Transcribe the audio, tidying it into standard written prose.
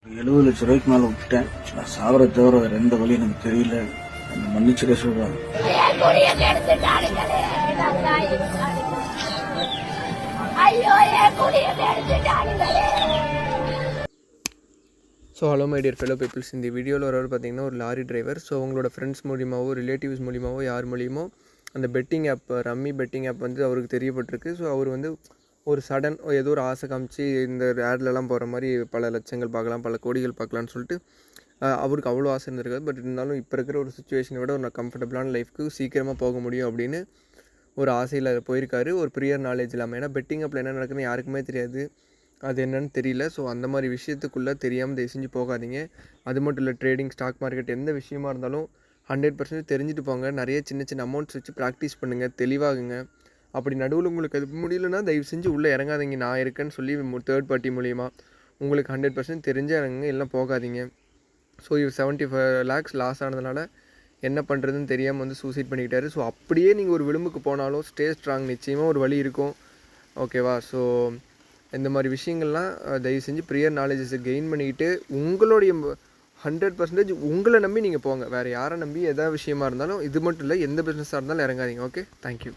ரூ. 70 லட்சம் மேல விட்டுட்டேன். நான் சாவர தவிர வேற எந்த வழியும் எனக்கு தெரியல. என்ன மன்னிச்சிட சொல்றாங்க. So hello my dear fellow peoples, இந்த வீடியோவில் வரவர் பார்த்தீங்கன்னா ஒரு லாரி டிரைவர். ஸோ உங்களோட ஃப்ரெண்ட்ஸ் மூலியமாவோ ரிலேட்டிவ்ஸ் மூலியமாவோ யார் மூலியமோ அந்த betting app, rummy betting app வந்து அவருக்கு தெரியப்பட்டிருக்கு. ஸோ அவர் வந்து ஒரு சடன் ஏதோ ஒரு ஆசை காமிச்சு இந்த ஆட்லலாம் போகிற மாதிரி பல லட்சங்கள் பார்க்கலாம், பல கோடிகள் பார்க்கலான்னு சொல்லிட்டு அவருக்கு அவ்வளோ ஆசை இருந்திருக்காது. பட் இருந்தாலும் இப்போ இருக்கிற ஒரு சுச்சுவேஷனை விட ஒரு கம்ஃபர்டபுளான லைஃப்க்கு சீக்கிரமாக போக முடியும் அப்படின்னு ஒரு ஆசையில் போயிருக்காரு, ஒரு ப்ரியர் நாலேஜ் இல்லாமல். ஏன்னா பெட்டிங் ஆப்பில் என்ன நடக்குதுன்னு யாருக்குமே தெரியாது, அது என்னன்னு தெரியல. ஸோ அந்த மாதிரி விஷயத்துக்குள்ளே தெரியாமல் தயவு செஞ்சு போகாதீங்க. அது மட்டும் இல்லை, ட்ரேடிங், ஸ்டாக் மார்க்கெட் எந்த விஷயமா இருந்தாலும் 100% தெரிஞ்சுட்டு போங்க. நிறைய சின்ன சின்ன அமௌண்ட்ஸ் வச்சு ப்ராக்டிஸ் பண்ணுங்கள், தெளிவாகுங்க. அப்படி நடுவில் உங்களுக்கு அது முடியலன்னா தயவு செஞ்சு உள்ளே இறங்காதீங்க. நான் இருக்கேன்னு சொல்லி தேர்ட் பார்ட்டி மூலிமா உங்களுக்கு 100% தெரிஞ்ச இறங்குங்க, எல்லாம் போகாதீங்க. ஸோ இவர் 75 lakhs லாஸ் ஆனதுனால என்ன பண்ணுறதுன்னு தெரியாமல் வந்து சூசைட் பண்ணிக்கிட்டாரு. ஸோ அப்படியே நீங்கள் ஒரு விளிம்புக்கு போனாலும் ஸ்டே ஸ்ட்ராங், நிச்சயமாக ஒரு வழி இருக்கும், ஓகேவா? ஸோ இந்த மாதிரி விஷயங்கள்லாம் தயவு செஞ்சு ப்ரியர் நாலேஜஸை கெயின் பண்ணிக்கிட்டு உங்களுடைய 100% உங்களை நம்பி நீங்கள் போங்க. வேறு யாரை நம்பி எதாவது விஷயமா இருந்தாலும், இது மட்டும் இல்லை, எந்த பிஸ்னஸாக இருந்தாலும் இறங்காதீங்க. Okay, thank you.